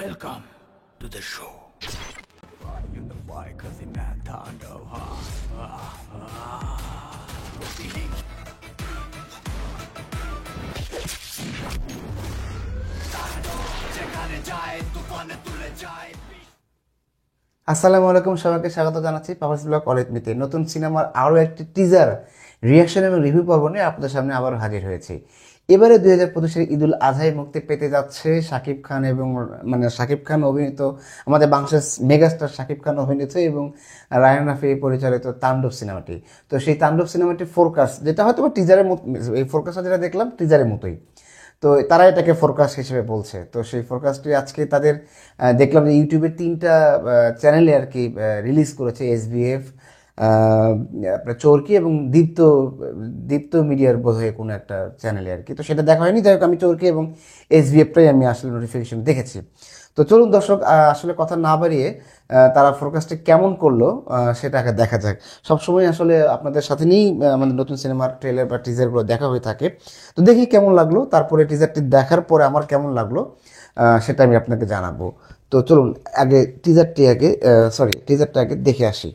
Welcome to the show. আসসালামু আলাইকুম, সবাইকে স্বাগত জানাচ্ছি পাপাস ব্লগ অল উইথ মিতে। নতুন সিনেমার আরও একটি টিজার রিয়াকশন এবং রিভিউ পর্ব নিয়ে আপনাদের সামনে আবারও হাজির হয়েছি। এবারে 2025-এর ঈদুল আজহায় মুক্তি পেতে যাচ্ছে শাকিব খান এবং শাকিব খান অভিনীত, আমাদের বাংলাদেশ মেগাস্টার শাকিব খান অভিনীত এবং রায়হান রাফি পরিচালিত তাণ্ডব সিনেমাটি। তো সেই তাণ্ডব সিনেমাটির ফোরকাস্ট, যেটা হয়তো টিজারের মতো, এই ফোরকাস্টটা যেটা দেখলাম টিজারের মতোই, তো তারা এটাকে ফোরকাস্ট হিসেবে বলছে। তো সেই ফোরকাস্টটি আজকে তাদের দেখলাম যে ইউটিউবের 3টা চ্যানেলে আর কি রিলিজ করেছে, SBF, আপনার চরকি এবং দীপ্ত মিডিয়ার বোধহয় কোনো একটা চ্যানেলে আর কি। তো সেটা দেখা হয়নি, যাই হোক আমি চরকি এবং SBFটাই আমি আসলে নোটিফিকেশন দেখেছি। তো চলুন দর্শক, আসলে কথা না বাড়িয়ে তারা ফোরকাস্টে কেমন করলো সেটাকে দেখা যাক। সবসময় আসলে আপনাদের সাথে নিয়েই আমাদের নতুন সিনেমার ট্রেলার বা টিজারগুলো দেখা হয়ে থাকে। তো দেখি কেমন লাগলো, তারপরে টিজারটি দেখার পরে আমার কেমন লাগলো সেটা আমি আপনাকে জানাবো। তো চলুন আগে টিজারটা আগে দেখে আসি।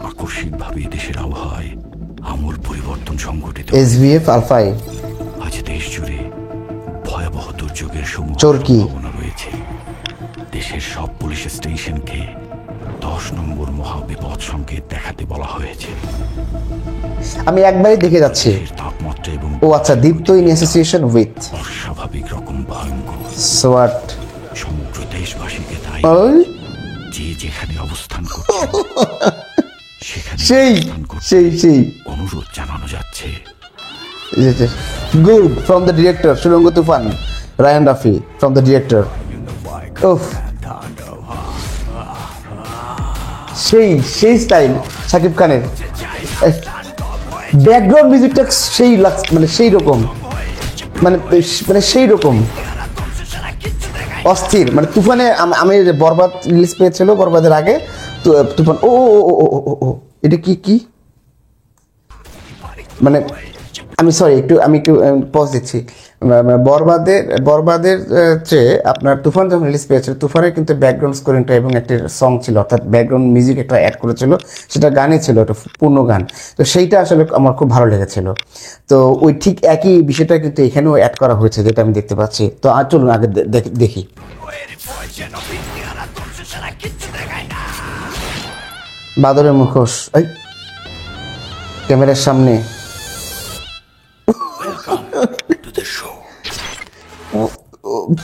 আকস্মিকভাবে দেশের আবহাওয়ায় আমূল পরিবর্তন সংঘটিত। SBF আলফাই আজ দেশ জুড়ে ভয়াবহ দুর্যোগের সম্ভাবনা রয়েছে। দেশের সব পুলিশ স্টেশনকে 10 নম্বর মহাবিপদ সংকেত দেখাতে বলা হয়েছে। আমি একবারই দেখে যাচ্ছি। তাপমাত্রা এবং দীপ্ত ইন অ্যাসোসিয়েশন উইথ অস্বাভাবিক রকম ভয়ঙ্কর। সোয়াট সমগ্র দেশবাসীকে তাই যে যেখানে অবস্থান করছে সেখানে সেই অনুরোধ জানানো যাচ্ছে। Good from the director Surongo Toofan, Raihan Rafi from the director. সেই স্টাইল শাকিব খানের, ব্যাকগ্রাউন্ড মিউজিকটা সেই লাগছে, সেই রকম সেই রকম অস্থির। তুফানে আমি বরবাদ রিলিজ পেয়েছিল, বরবাদের আগে তুফান। ও এটা কি আমি একটু পজ দিচ্ছি। বরবাদের চেয়ে আপনার তুফান যখন রিলিজ পেয়েছিল, তুফানের কিন্তু ব্যাকগ্রাউন্ড স্কোরিংটা এবং একটা সং ছিল, অর্থাৎ ব্যাকগ্রাউন্ড মিউজিক একটা অ্যাড করেছিল, সেটা গানই ছিল, একটা পূর্ণ গান। তো সেইটা আসলে আমার খুব ভালো লেগেছিল। তো ওই ঠিক একই বিষয়টা কিন্তু এখানেও অ্যাড করা হয়েছে, যেটা আমি দেখতে পাচ্ছি। তো চলুন আগে দেখি। বাদরের মুখোশ ক্যামেরার সামনে।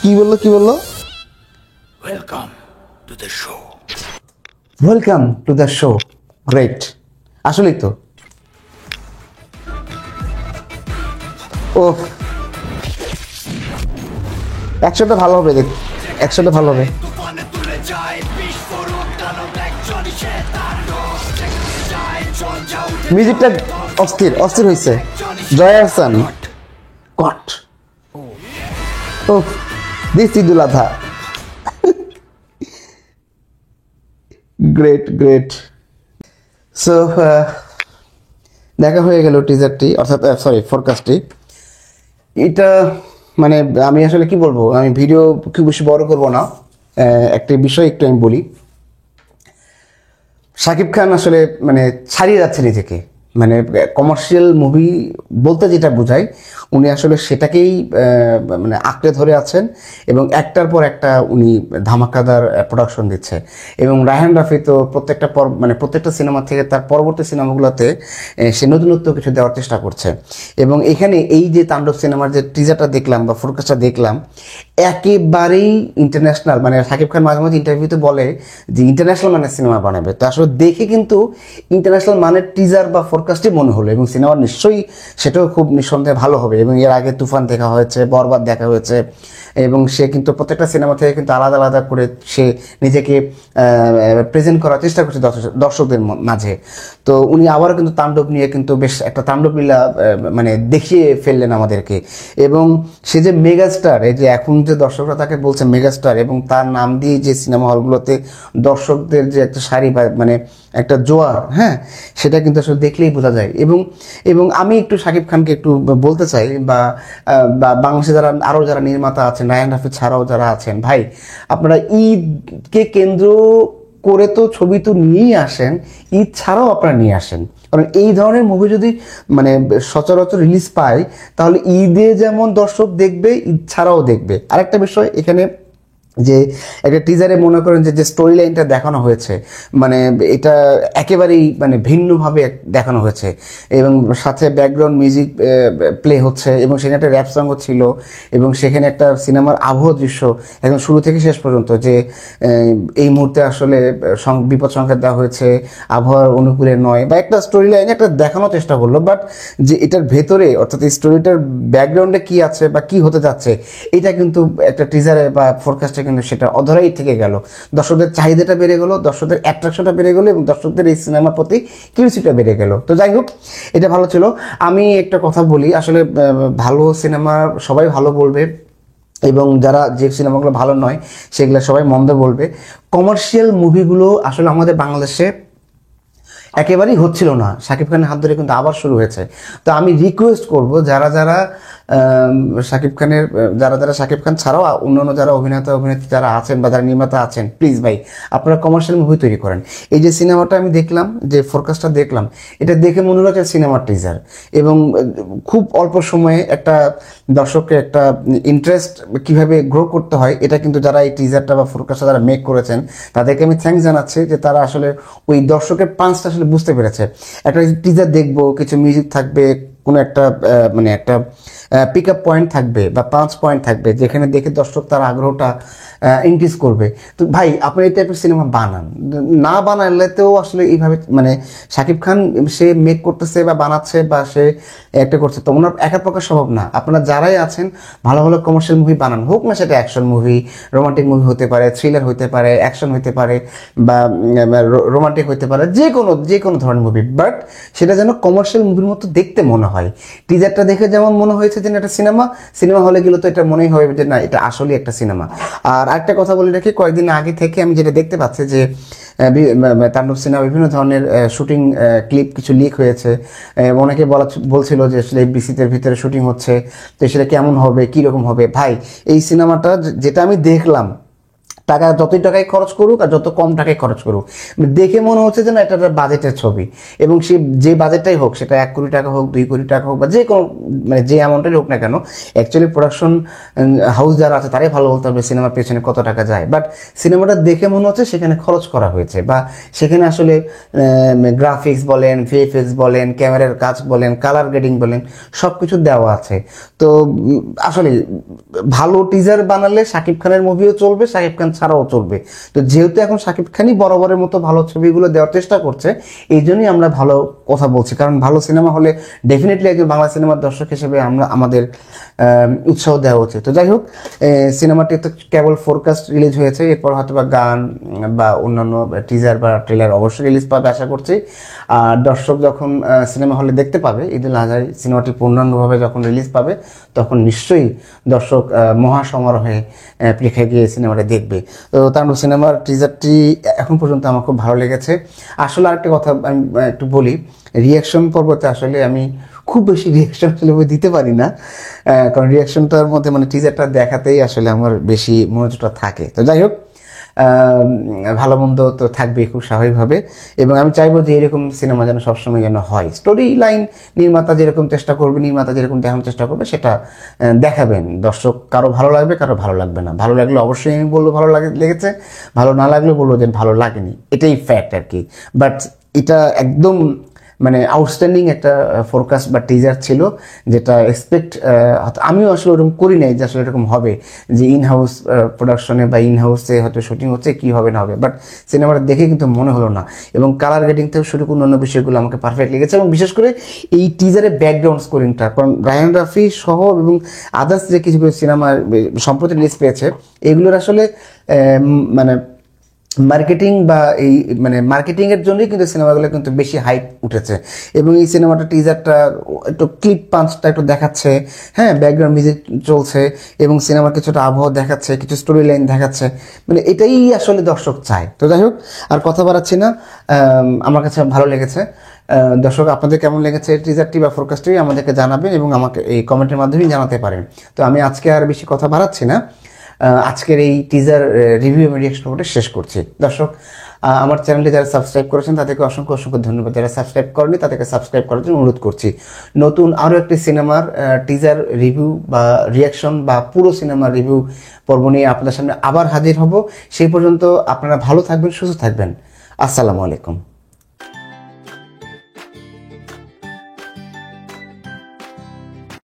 কি বললো? Welcome to the show. Great, আসলেই তো। একশোটা ভালো হবে, একশোটা ভালো হবে। মিউজিকটা অস্থির হয়েছে। Joy Ahsan caught this Eidul Azha. Great. So দেখা হয়ে গেল টিজারটি, অর্থাৎ ফোরকাস্টটি। এটা আমি আসলে কি বলবো, আমি ভিডিও খুব বেশি বড় করবো না, একটা বিষয় একটু আমি বলি। শাকিব খান আসলে ছাড়িয়ে যাচ্ছে নিজেকে, কমার্শিয়াল মুভি বলতে যেটা বোঝায়, উনি আসলে সেটাকেই আঁকড়ে ধরে আছেন এবং একটার পর একটা উনি ধামাকাদার প্রোডাকশন দিচ্ছে। এবং রায়হান রাফি তো প্রত্যেকটা সিনেমা থেকে তার পরবর্তী সিনেমাগুলোতে সে নতুনত্ব কিছু দেওয়ার চেষ্টা করছে। এবং এখানে এই যে তাণ্ডব সিনেমার যে টিজারটা দেখলাম বা ফোরকাস্টটা দেখলাম, একেবারেই ইন্টারন্যাশনাল। শাকিব খান মাঝে মাঝে ইন্টারভিউতে বলে যে ইন্টারন্যাশনাল মানের সিনেমা বানাবে। তো আসলে দেখে কিন্তু ইন্টারন্যাশনাল মানের টিজার বা ফোরকাস্টই মনে হলো, এবং সিনেমা নিশ্চয়ই সেটাও খুব নিঃসন্দেহে ভালো হবে। এবং এর আগে তুফান দেখা হয়েছে, বরবাদ দেখা হয়েছে, এবং সে কিন্তু প্রত্যেকটা সিনেমা থেকে কিন্তু আলাদা আলাদা করে সে নিজেকে প্রেজেন্ট করার চেষ্টা করছে দর্শকদের মাঝে। তো উনি আবারও কিন্তু তাণ্ডব নিয়ে কিন্তু বেশ একটা তাণ্ডব লীলা দেখিয়ে ফেললেন আমাদেরকে। এবং সে যে মেগাস্টার, এই যে এখন যে দর্শকরা তাকে বলছে মেগাস্টার, এবং তার নাম দিয়ে যে সিনেমা হলগুলোতে দর্শকদের যে একটা সারি বা একটা জোয়ার, হ্যাঁ, সেটা কিন্তু আসলে দেখলেই বোঝা যায়। এবং আমি একটু শাকিব খানকে একটু বলতে চাই বা বাংলাদেশে যারা আরও যারা নির্মাতা আছেন, রায়হান রাফি ছাড়াও যারা আছেন, ভাই আপনারা ঈদকে কেন্দ্র করে তো ছবি তো নিয়েই আসেন, ঈদ ছাড়াও আপনারা নিয়ে আসেন। কারণ এই ধরনের মুভি যদি মানে সচরাচর রিলিজ পায় তাহলে ঈদে যেমন দর্শক দেখবে, ঈদ ছাড়াও দেখবে। আরেকটা বিষয় এখানে যে একটা টিজারে মনে করেন যে স্টোরি লাইনটা দেখানো হয়েছে, মানে এটা একেবারেই মানে ভিন্নভাবে দেখানো হয়েছে, এবং সাথে ব্যাকগ্রাউন্ড মিউজিক প্লে হচ্ছে, এবং সেখানে একটা র্যাপ সঙ্গও ছিল, এবং সেখানে একটা সিনেমার আবহ দৃশ্য একদম শুরু থেকে শেষ পর্যন্ত, যে এই মুহূর্তে আসলে বিপদ সংকেত দেওয়া হয়েছে, আবহাওয়ার অনুকূলে নয়, বা একটা স্টোরি লাইন একটা দেখানোর চেষ্টা করলো। বাট যে এটার ভেতরে অর্থাৎ এই স্টোরিটার ব্যাকগ্রাউন্ডে কি আছে বা কি হতে যাচ্ছে, এটা কিন্তু একটা টিজারে বা ফোরকাস্টে কিন্তু সেটা অধরাই থেকে গেল। দর্শকদের চাহিদাটা বেড়ে গেল, দর্শকদের অ্যাট্রাকশনটা বেড়ে গেল, এবং দর্শকদের এই সিনেমার প্রতি কিউরিসিটিটা বেড়ে গেল। তো যাই হোক, এটা ভালো ছিল। আমি একটা কথা বলি, আসলে ভালো সিনেমা সবাই ভালো বলবে, এবং যারা যে সিনেমাগুলো ভালো নয় সেগুলো সবাই মন্দ বলবে। কমার্শিয়াল মুভিগুলো আসলে আমাদের বাংলাদেশে একেবারেই হচ্ছিল না, শাকিব খানের হাত ধরে কিন্তু আবার শুরু হয়েছে। তো আমি রিকোয়েস্ট করব যারা যারা শাকিব খান ছাড়াও অন্যান্য যারা অভিনেত্রী যারা আছেন বা যারা নির্মাতা আছেন, প্লিজ ভাই আপনারা কমার্শিয়াল মুভি তৈরি করেন। এই যে সিনেমাটা আমি দেখলাম, যে ফোরকাস্টটা দেখলাম, এটা দেখে মনে হচ্ছে সিনেমার টিজার, এবং খুব অল্প সময়ে একটা দর্শককে একটা ইন্টারেস্ট কিভাবে গ্রো করতে হয়, এটা কিন্তু যারা এই টিজারটা বা ফোরকাস্টটা যারা মেক করেছেন তাদেরকে আমি থ্যাঙ্কস জানাচ্ছি, যে তারা আসলে ওই দর্শকের পাঞ্চটা আসলে বুঝতে পেরেছে। একটা টিজার দেখবো, কিছু মিউজিক থাকবে, কোনো একটা মানে একটা পিক আপ পয়েন্ট থাকবে বা পাঁচ পয়েন্ট থাকবে, যেখানে দেখে দর্শক তার আগ্রহটা ইনক্রিজ করবে। তো ভাই আপনি এই টাইপের সিনেমা বানান, না বানালেতেও আসলে এইভাবে মানে শাকিব খান সে মেক করতেছে বা বানাচ্ছে বা সে একটা করছে, তো ওনার একা প্রকার সম্ভব না। আপনারা যারাই আছেন ভালো ভালো কমার্শিয়াল মুভি বানান, হোক না সেটা অ্যাকশন মুভি, রোমান্টিক মুভি হতে পারে, থ্রিলার হতে পারে, অ্যাকশন হতে পারে, বা রোমান্টিক হতে পারে, যে কোনো ধরনের মুভি, বাট সেটা যেন কমার্শিয়াল মুভির মতো দেখতে মনে হয়। টিজারটা দেখে যেমন মনে হয়েছে যে এটা সিনেমা হলে গেলে তো এটা মনেই হবে যে না এটা আসলে একটা সিনেমা। আর আরেকটা কথা বলে রাখি, কয়েকদিন আগে থেকে আমি যেটা দেখতে পাচ্ছি যে তাণ্ডব সিনেমা বিভিন্ন ধরনের শুটিং ক্লিপ কিছু লিক হয়েছে, অনেকে বলছিল যে আসলে বিসিতের ভিতরে শুটিং হচ্ছে, তো সেটা কেমন হবে, কীরকম হবে। ভাই এই সিনেমাটা যেটা আমি দেখলাম, টাকা যতই টাকায় খরচ করুক আর যত কম টাকায় খরচ করুক, দেখে মনে হচ্ছে যে না এটা একটা বাজেটের ছবি, এবং সে যে বাজেটটাই হোক, সেটা 1 কোটি টাকা হোক, 2 কোটি টাকা হোক, বা যে কোনো মানে যে অ্যামাউন্টের হোক না কেন, অ্যাকচুয়ালি প্রোডাকশন হাউস যারা আছে তারাই ভালো বলতে হবে সিনেমার পেছনে কত টাকা যায়। বাট সিনেমাটা দেখে মনে হচ্ছে সেখানে খরচ করা হয়েছে, বা সেখানে আসলে গ্রাফিক্স বলেন, ভিএফএক্স বলেন, ক্যামেরার কাজ বলেন, কালার গ্রেডিং বলেন, সব কিছু দেওয়া আছে। তো আসলে ভালো টিজার বানালে শাকিব খানের মুভিও চলবে, শাকিব খান ছাড়াও চলবে। তো যেহেতু এখন শাকিব খানই বরাবরের মতো ভালো ছবিগুলো দেওয়ার চেষ্টা করছে, এই জন্যই আমরা ভালো কথা বলছি, কারণ ভালো সিনেমা হলে ডেফিনেটলি একজন বাংলা সিনেমার দর্শক হিসেবে আমাদের উৎসাহ দেওয়া উচিত। তো যাই হোক, সিনেমাটি তো কেবল ফোরকাস্ট রিলিজ হয়েছে, এরপর হয়তো বা গান বা অন্যান্য টিজার বা ট্রেলার অবশ্যই রিলিজ পাবে আশা করছি। আর দর্শক যখন সিনেমা হলে দেখতে পাবে, ঈদুল আজহায় সিনেমাটি পূর্ণাঙ্গভাবে যখন রিলিজ পাবে, তখন নিশ্চয়ই দর্শক মহাসমারোহে প্রেক্ষায় গিয়ে সিনেমাটা দেখবে। তো তাণ্ডব সিনেমার টিজারটি এখন পর্যন্ত আমার খুব ভালো লেগেছে। আসলে আরেকটা কথা আমি একটু বলি, রিয়াকশন পর্বতে আসলে আমি খুব বেশি রিয়াকশন আসলে দিতে পারি না, কারণ রিয়াকশনটার মধ্যে মানে টিজারটা দেখাতেই আসলে আমার বেশি মনোযোগটা থাকে। তো যাই হোক, ভালো মন্দ তো থাকবেই খুব স্বাভাবিকভাবে, এবং আমি চাইবো যে এরকম সিনেমা যেন সবসময় যেন হয়। স্টোরি লাইন নির্মাতা যেরকম চেষ্টা করবে, নির্মাতা যেরকম দেখানোর চেষ্টা করবে, সেটা দেখাবেন। দর্শক কারো ভালো লাগবে, কারো ভালো লাগবে না। ভালো লাগলে অবশ্যই আমি বলবো ভালো লেগেছে, ভালো না লাগলে বলবো যে ভালো লাগেনি, এটাই ফ্যাক্ট আর কি। বাট এটা একদম মানে আউটস্ট্যান্ডিং একটা ফোরকাস্ট বা টিজার ছিল, যেটা আমিও আসলে ওরকম করি নাই যে আসলে এরকম হবে, যে ইন হাউস প্রোডাকশনে বা ইন হাউসে হয়তো শুটিং হচ্ছে, কি হবে না হবে, বাট সিনেমাটা দেখে কিন্তু মনে হলো না। এবং কালার গ্রেডিং থেকে শুরু করে অন্যান্য বিষয়গুলো আমাকে পারফেক্ট লেগেছে, এবং বিশেষ করে এই টিজারের ব্যাকগ্রাউন্ড স্কোরিংটা, কারণ রায়হান রাফি সহ এবং আদার্স যে কিছু সিনেমা সম্প্রতি রিলিজ পেয়েছে, এগুলোর আসলে মানে মার্কেটিং বা এই মানে মার্কেটিংয়ের জন্যই কিন্তু সিনেমাগুলো কিন্তু বেশি হাইপ উঠেছে। এবং এই সিনেমাটা টিজারটা একটু ক্লিপ পাঞ্চটা একটু দেখাচ্ছে, হ্যাঁ, ব্যাকগ্রাউন্ড মিউজিক চলছে, এবং সিনেমার কিছুটা আবহাওয়া দেখাচ্ছে, কিছু স্টোরি লাইন দেখাচ্ছে, মানে এটাই আসলে দর্শক চায়। তো যাই হোক, আর কথা বাড়াচ্ছি না, আমার কাছে ভালো লেগেছে। দর্শক আপনাদের কেমন লেগেছে টিজারটি বা ফোরকাস্টটি আমাদেরকে জানাবেন এবং আমাকে এই কমেন্টের মাধ্যমেই জানাতে পারেন। তো আমি আজকে আর বেশি কথা বাড়াচ্ছি না, আজকের এই টিজার রিভিউ এবং রিয়াকশন পর্বটা শেষ করছি। দর্শক আমার চ্যানেলটি যারা সাবস্ক্রাইব করেছেন তাদেরকে অসংখ্য অসংখ্য ধন্যবাদ, যারা সাবস্ক্রাইব করেনি তাদেরকে সাবস্ক্রাইব করার জন্য অনুরোধ করছি। নতুন আরও একটি সিনেমার টিজার রিভিউ বা রিয়াকশন বা পুরো সিনেমার রিভিউ পর্ব নিয়ে আপনাদের সামনে আবার হাজির হব। সেই পর্যন্ত আপনারা ভালো থাকবেন, সুস্থ থাকবেন। আসসালামু আলাইকুম।